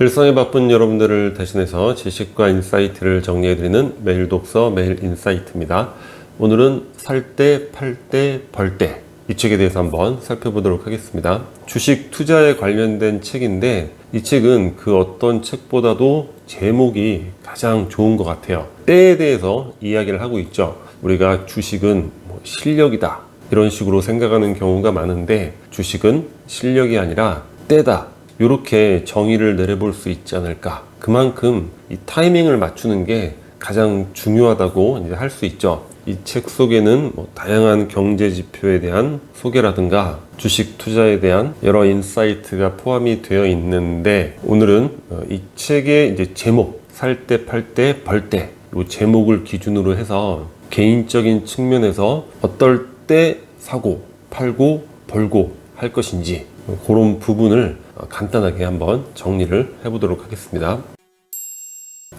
일상에 바쁜 여러분들을 대신해서 지식과 인사이트를 정리해드리는 매일 독서 매일 인사이트입니다. 오늘은 살 때, 팔 때, 벌 때 이 책에 대해서 한번 살펴보도록 하겠습니다. 주식 투자에 관련된 책인데 이 책은 그 어떤 책보다도 제목이 가장 좋은 것 같아요. 때에 대해서 이야기를 하고 있죠. 우리가 주식은 실력이다 이런 식으로 생각하는 경우가 많은데 주식은 실력이 아니라 때다, 이렇게 정의를 내려볼 수 있지 않을까. 그만큼 이 타이밍을 맞추는 게 가장 중요하다고 이제 할 수 있죠. 이 책 속에는 다양한 경제 지표에 대한 소개라든가 주식 투자에 대한 여러 인사이트가 포함이 되어 있는데, 오늘은 이 책의 이제 제목, 살 때, 팔 때, 벌 때, 이 제목을 기준으로 해서 개인적인 측면에서 어떨 때 사고, 팔고, 벌고 할 것인지 그런 부분을 간단하게 한번 정리를 해보도록 하겠습니다.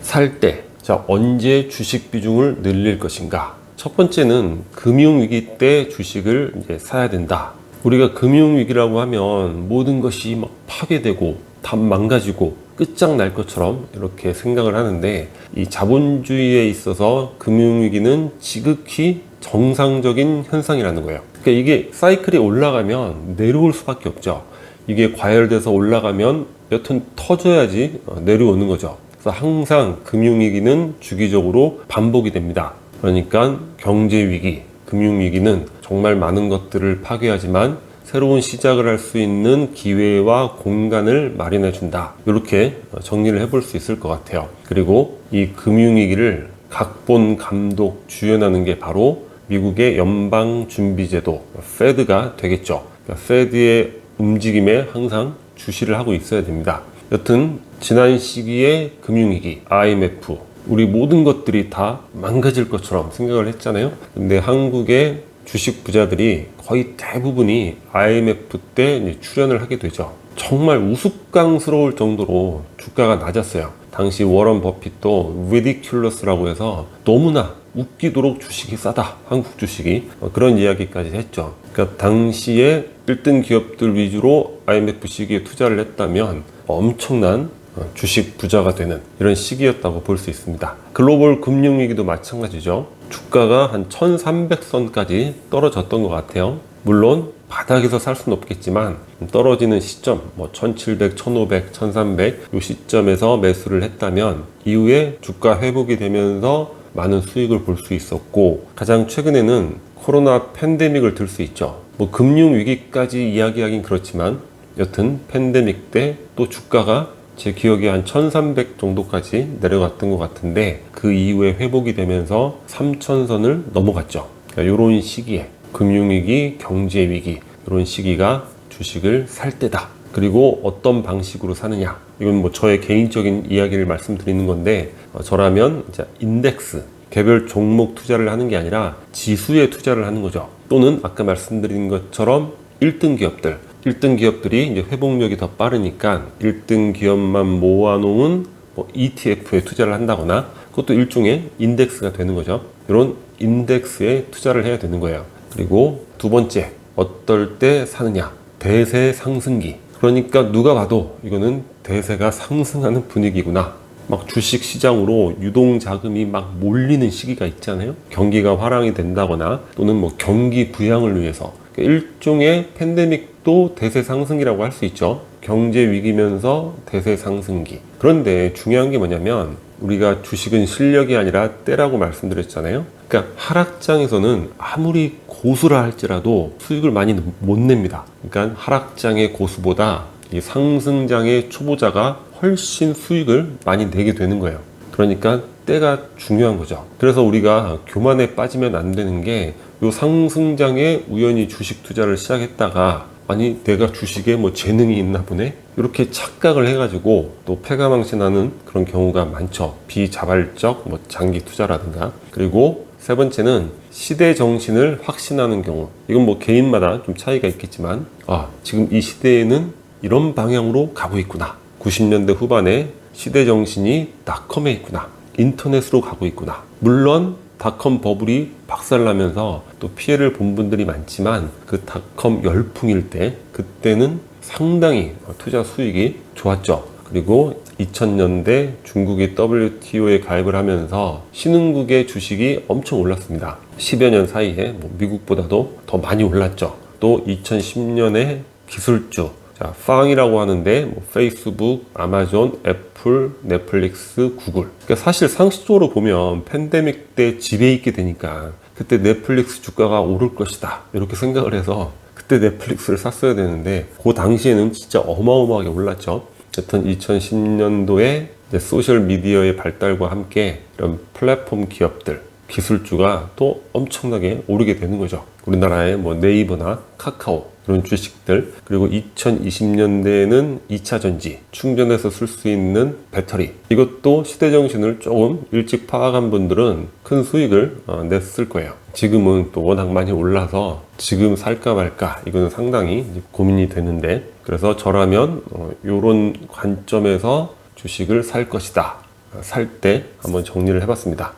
살 때, 자, 언제 주식 비중을 늘릴 것인가? 첫 번째는 금융위기 때 주식을 이제 사야 된다. 우리가 금융위기라고 하면 모든 것이 막 파괴되고 다 망가지고 끝장날 것처럼 이렇게 생각을 하는데, 이 자본주의에 있어서 금융위기는 지극히 정상적인 현상이라는 거예요. 그러니까 이게 사이클이 올라가면 내려올 수밖에 없죠. 이게 과열돼서 올라가면 여튼 터져야지 내려오는 거죠. 그래서 항상 금융위기는 주기적으로 반복이 됩니다. 그러니까 경제위기, 금융위기는 정말 많은 것들을 파괴하지만 새로운 시작을 할 수 있는 기회와 공간을 마련해 준다. 이렇게 정리를 해볼 수 있을 것 같아요. 그리고 이 금융위기를 각본, 감독, 주연하는 게 바로 미국의 연방준비제도, 페드가 되겠죠. 그러니까 페드의 움직임에 항상 주시를 하고 있어야 됩니다. 여튼 지난 시기의 금융위기, IMF, 우리 모든 것들이 다 망가질 것처럼 생각을 했잖아요. 근데 한국의 주식 부자들이 거의 대부분이 IMF 때 출연을 하게 되죠. 정말 우스꽝스러울 정도로 주가가 낮았어요. 당시 워런 버핏도 ridiculous라고 해서 너무나 웃기도록 주식이 싸다, 한국 주식이, 그런 이야기까지 했죠. 그러니까 당시에 1등 기업들 위주로 IMF 시기에 투자를 했다면 엄청난 주식 부자가 되는 이런 시기였다고 볼 수 있습니다. 글로벌 금융위기도 마찬가지죠. 주가가 한 1300선까지 떨어졌던 것 같아요. 물론 바닥에서 살 수는 없겠지만 떨어지는 시점, 1700, 1500, 1300 이 시점에서 매수를 했다면 이후에 주가 회복이 되면서 많은 수익을 볼 수 있었고, 가장 최근에는 코로나 팬데믹을 들 수 있죠. 금융위기까지 이야기하긴 그렇지만 여튼 팬데믹 때 또 주가가 제 기억에 한 1300 정도까지 내려갔던 것 같은데, 그 이후에 회복이 되면서 3000선을 넘어갔죠. 그러니까 이런 시기에 금융위기, 경제위기, 이런 시기가 주식을 살 때다. 그리고 어떤 방식으로 사느냐, 이건 저의 개인적인 이야기를 말씀드리는 건데, 저라면 이제 인덱스, 개별 종목 투자를 하는 게 아니라 지수에 투자를 하는 거죠. 또는 아까 말씀드린 것처럼 1등 기업들, 1등 기업들이 이제 회복력이 더 빠르니까 1등 기업만 모아놓은 ETF에 투자를 한다거나, 그것도 일종의 인덱스가 되는 거죠. 이런 인덱스에 투자를 해야 되는 거예요. 그리고 두 번째, 어떨 때 사느냐, 대세 상승기. 그러니까 누가 봐도 이거는 대세가 상승하는 분위기구나. 막 주식 시장으로 유동 자금이 막 몰리는 시기가 있잖아요. 경기가 화랑이 된다거나 또는 경기 부양을 위해서, 일종의 팬데믹도 대세 상승이라고 할 수 있죠. 경제 위기면서 대세 상승기. 그런데 중요한 게 뭐냐면, 우리가 주식은 실력이 아니라 때라고 말씀드렸잖아요. 그러니까 하락장에서는 아무리 고수라 할지라도 수익을 많이 못 냅니다. 그러니까 하락장의 고수보다 이 상승장의 초보자가 훨씬 수익을 많이 내게 되는 거예요. 그러니까 때가 중요한 거죠. 그래서 우리가 교만에 빠지면 안 되는 게, 요 상승장에 우연히 주식 투자를 시작했다가 아니 내가 주식에 재능이 있나 보네, 이렇게 착각을 해가지고 또 패가망신하는 그런 경우가 많죠. 비자발적 장기 투자라든가. 그리고 세 번째는 시대 정신을 확신하는 경우. 이건 개인마다 좀 차이가 있겠지만, 지금 이 시대에는 이런 방향으로 가고 있구나, 90년대 후반에 시대 정신이 닷컴에 있구나, 인터넷으로 가고 있구나. 물론 닷컴 버블이 박살나면서 또 피해를 본 분들이 많지만, 그 닷컴 열풍일 때, 그때는 상당히 투자 수익이 좋았죠. 그리고 2000년대 중국이 WTO에 가입을 하면서 신흥국의 주식이 엄청 올랐습니다. 10여 년 사이에 미국보다도 더 많이 올랐죠. 또 2010년에 기술주, 자, 팡이라고 하는데 페이스북, 아마존, 애플, 넷플릭스, 구글. 그러니까 사실 상식적으로 보면 팬데믹 때 집에 있게 되니까 그때 넷플릭스 주가가 오를 것이다 이렇게 생각을 해서 그때 넷플릭스를 샀어야 되는데 그 당시에는 진짜 어마어마하게 올랐죠. 여튼 2010년도에 소셜미디어의 발달과 함께 이런 플랫폼 기업들, 기술주가 또 엄청나게 오르게 되는 거죠. 우리나라의 네이버나 카카오 그런 주식들, 그리고 2020년대에는 2차 전지, 충전해서 쓸 수 있는 배터리, 이것도 시대 정신을 조금 일찍 파악한 분들은 큰 수익을 냈을 거예요. 지금은 또 워낙 많이 올라서 지금 살까 말까 이거는 상당히 고민이 되는데, 그래서 저라면 이런 관점에서 주식을 살 것이다. 살 때 한번 정리를 해봤습니다.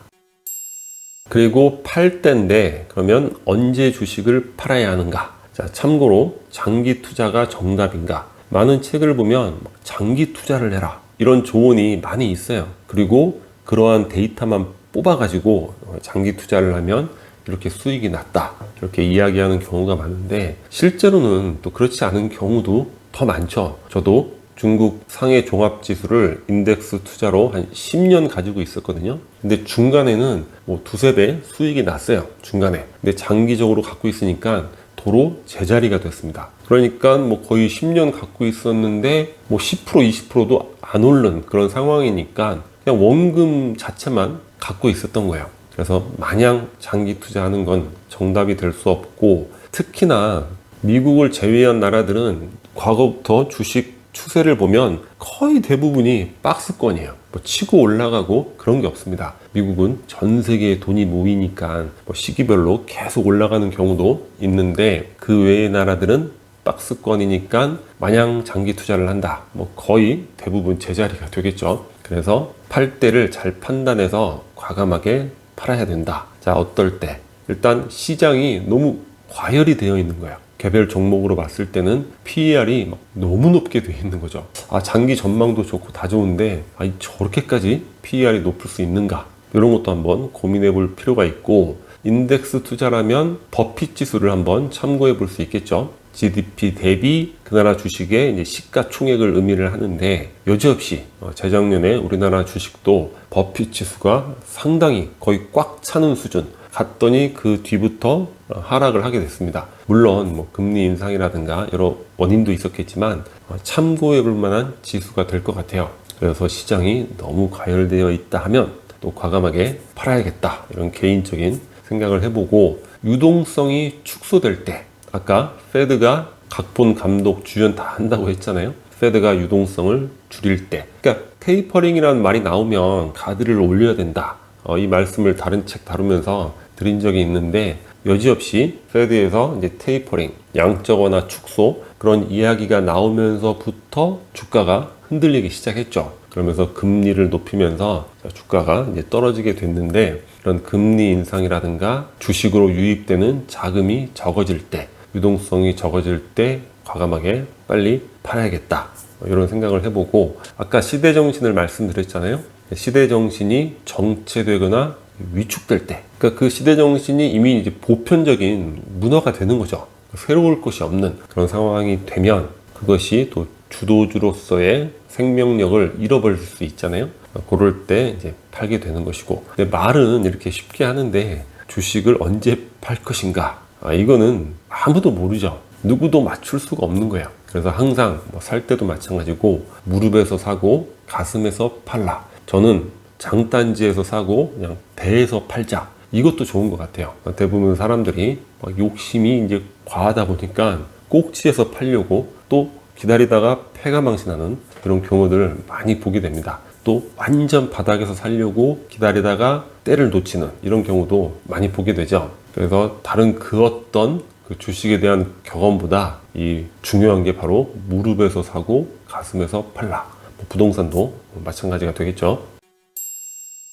그리고 팔 때인데 그러면 언제 주식을 팔아야 하는가? 자, 참고로 장기 투자가 정답인가? 많은 책을 보면 장기 투자를 해라 이런 조언이 많이 있어요. 그리고 그러한 데이터만 뽑아가지고 장기 투자를 하면 이렇게 수익이 났다 이렇게 이야기하는 경우가 많은데, 실제로는 또 그렇지 않은 경우도 더 많죠. 저도 중국 상해 종합지수를 인덱스 투자로 한 10년 가지고 있었거든요. 근데 중간에는 두세 배 수익이 났어요. 중간에. 근데 장기적으로 갖고 있으니까 도로 제자리가 됐습니다. 그러니까 거의 10년 갖고 있었는데 10% 20%도 안 오른 그런 상황이니까 그냥 원금 자체만 갖고 있었던 거예요. 그래서 마냥 장기 투자하는 건 정답이 될 수 없고, 특히나 미국을 제외한 나라들은 과거부터 주식 추세를 보면 거의 대부분이 박스권이에요. 치고 올라가고 그런 게 없습니다. 미국은 전 세계에 돈이 모이니까 시기별로 계속 올라가는 경우도 있는데, 그 외의 나라들은 박스권이니까 마냥 장기 투자를 한다. 거의 대부분 제자리가 되겠죠. 그래서 팔 때를 잘 판단해서 과감하게 팔아야 된다. 자, 어떨 때? 일단 시장이 너무 과열이 되어 있는 거예요. 개별 종목으로 봤을 때는 PER이 너무 높게 되어 있는 거죠. 장기 전망도 좋고 다 좋은데 저렇게까지 PER이 높을 수 있는가? 이런 것도 한번 고민해 볼 필요가 있고, 인덱스 투자라면 버핏 지수를 한번 참고해 볼 수 있겠죠. GDP 대비 그 나라 주식의 이제 시가총액을 의미를 하는데, 여지없이 재작년에 우리나라 주식도 버핏 지수가 상당히 거의 꽉 차는 수준 갔더니 그 뒤부터 하락을 하게 됐습니다. 물론 금리 인상이라든가 여러 원인도 있었겠지만 참고해 볼 만한 지수가 될 것 같아요. 그래서 시장이 너무 과열되어 있다 하면 또 과감하게 팔아야겠다 이런 개인적인 생각을 해보고, 유동성이 축소될 때, 아까 페드가 각본 감독 주연 다 한다고 했잖아요. 페드가 유동성을 줄일 때, 그러니까 테이퍼링이라는 말이 나오면 가드를 올려야 된다. 이 말씀을 다른 책 다루면서 드린 적이 있는데, 여지없이 페드에서 이제 테이퍼링, 양적완화 축소 그런 이야기가 나오면서부터 주가가 흔들리기 시작했죠. 그러면서 금리를 높이면서 주가가 이제 떨어지게 됐는데, 이런 금리 인상이라든가 주식으로 유입되는 자금이 적어질 때, 유동성이 적어질 때 과감하게 빨리 팔아야겠다 이런 생각을 해보고, 아까 시대정신을 말씀드렸잖아요. 시대정신이 정체되거나 위축될 때, 그러니까 그 시대정신이 이미 이제 보편적인 문화가 되는 거죠. 새로울 것이 없는 그런 상황이 되면 그것이 또 주도주로서의 생명력을 잃어버릴 수 있잖아요. 그럴 때 이제 팔게 되는 것이고, 근데 말은 이렇게 쉽게 하는데 주식을 언제 팔 것인가, 이거는 아무도 모르죠. 누구도 맞출 수가 없는 거예요. 그래서 항상 살 때도 마찬가지고 무릎에서 사고 가슴에서 팔라. 저는 장단지에서 사고 그냥 배에서 팔자, 이것도 좋은 것 같아요. 대부분 사람들이 욕심이 이제 과하다 보니까 꼭지에서 팔려고 또 기다리다가 패가 망신하는 그런 경우들을 많이 보게 됩니다. 또 완전 바닥에서 살려고 기다리다가 때를 놓치는 이런 경우도 많이 보게 되죠. 그래서 다른 그 어떤 그 주식에 대한 경험보다 이 중요한 게 바로 무릎에서 사고 가슴에서 팔라. 부동산도 마찬가지가 되겠죠.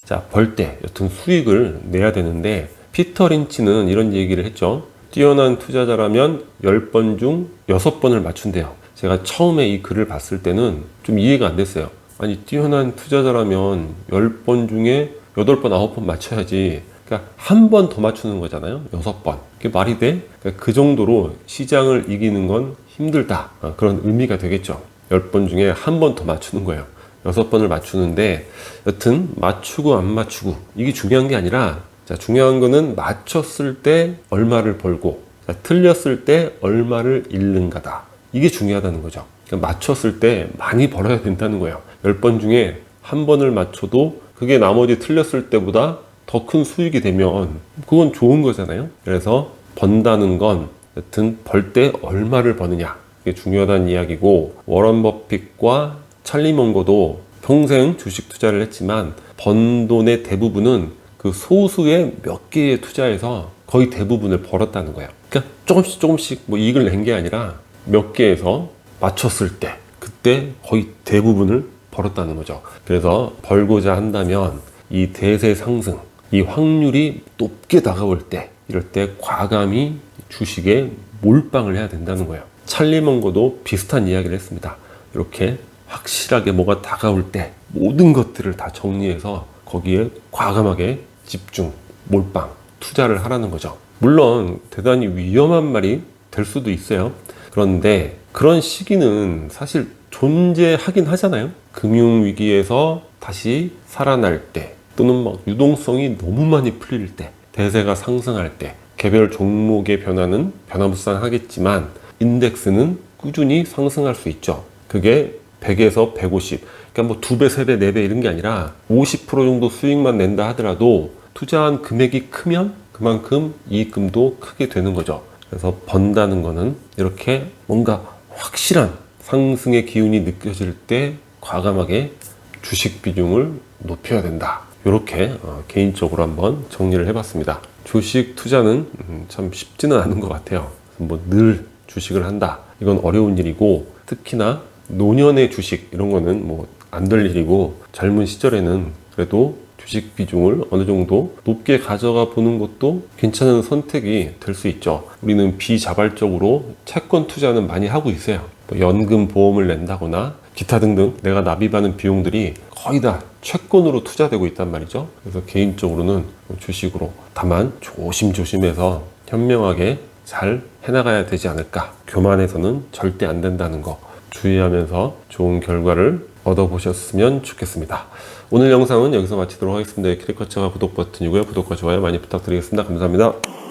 자, 벌 때 여튼 수익을 내야 되는데, 피터 린치는 이런 얘기를 했죠. 뛰어난 투자자라면 10번 중 6번을 맞춘대요. 제가 처음에 이 글을 봤을 때는 좀 이해가 안 됐어요. 아니 뛰어난 투자자라면 10번 중에 8번, 9번 맞춰야지. 그러니까 한 번 더 맞추는 거잖아요. 6번. 그게 말이 돼? 그러니까 그 정도로 시장을 이기는 건 힘들다. 그런 의미가 되겠죠. 10번 중에 한 번 더 맞추는 거예요. 6번을 맞추는데 여튼 맞추고 안 맞추고 이게 중요한 게 아니라 자, 중요한 거는 맞췄을 때 얼마를 벌고 자, 틀렸을 때 얼마를 잃는가다. 이게 중요하다는 거죠. 그러니까 맞췄을 때 많이 벌어야 된다는 거예요. 10번 중에 한 번을 맞춰도 그게 나머지 틀렸을 때보다 더 큰 수익이 되면 그건 좋은 거잖아요. 그래서 번다는 건 여튼 벌 때 얼마를 버느냐 이게 중요하다는 이야기고, 워런 버핏과 찰리 먼거도 평생 주식 투자를 했지만 번 돈의 대부분은 그 소수의 몇 개의 투자에서 거의 대부분을 벌었다는 거예요. 그러니까 조금씩 뭐 이익을 낸 게 아니라 몇 개에서 맞췄을 때 그때 거의 대부분을 벌었다는 거죠. 그래서 벌고자 한다면 이 대세 상승, 이 확률이 높게 다가올 때, 이럴 때 과감히 주식에 몰빵을 해야 된다는 거예요. 찰리 먼거도 비슷한 이야기를 했습니다. 이렇게 확실하게 뭐가 다가올 때 모든 것들을 다 정리해서 거기에 과감하게 집중, 몰빵, 투자를 하라는 거죠. 물론 대단히 위험한 말이 될 수도 있어요. 그런데 그런 시기는 사실 존재하긴 하잖아요. 금융위기에서 다시 살아날 때, 또는 막 유동성이 너무 많이 풀릴 때, 대세가 상승할 때, 개별 종목의 변화는 변화무쌍하겠지만 인덱스는 꾸준히 상승할 수 있죠. 그게 100에서 150, 그러니까 뭐 2배, 3배, 4배 이런 게 아니라 50% 정도 수익만 낸다 하더라도 투자한 금액이 크면 그만큼 이익금도 크게 되는 거죠. 그래서 번다는 거는 이렇게 뭔가 확실한 상승의 기운이 느껴질 때 과감하게 주식 비중을 높여야 된다. 이렇게 개인적으로 한번 정리를 해봤습니다. 주식 투자는 참 쉽지는 않은 것 같아요. 뭐 늘 주식을 한다, 이건 어려운 일이고, 특히나 노년의 주식 이런 거는 뭐 안 될 일이고, 젊은 시절에는 그래도 주식 비중을 어느 정도 높게 가져가 보는 것도 괜찮은 선택이 될 수 있죠. 우리는 비자발적으로 채권 투자는 많이 하고 있어요. 뭐 연금 보험을 낸다거나 기타 등등 내가 납입하는 비용들이 거의 다 채권으로 투자되고 있단 말이죠. 그래서 개인적으로는 주식으로, 다만 조심조심해서 현명하게 잘 해나가야 되지 않을까. 교만해서는 절대 안 된다는 거 주의하면서 좋은 결과를 얻어보셨으면 좋겠습니다. 오늘 영상은 여기서 마치도록 하겠습니다. 키리커처가 구독 버튼이고요. 구독과 좋아요 많이 부탁드리겠습니다. 감사합니다.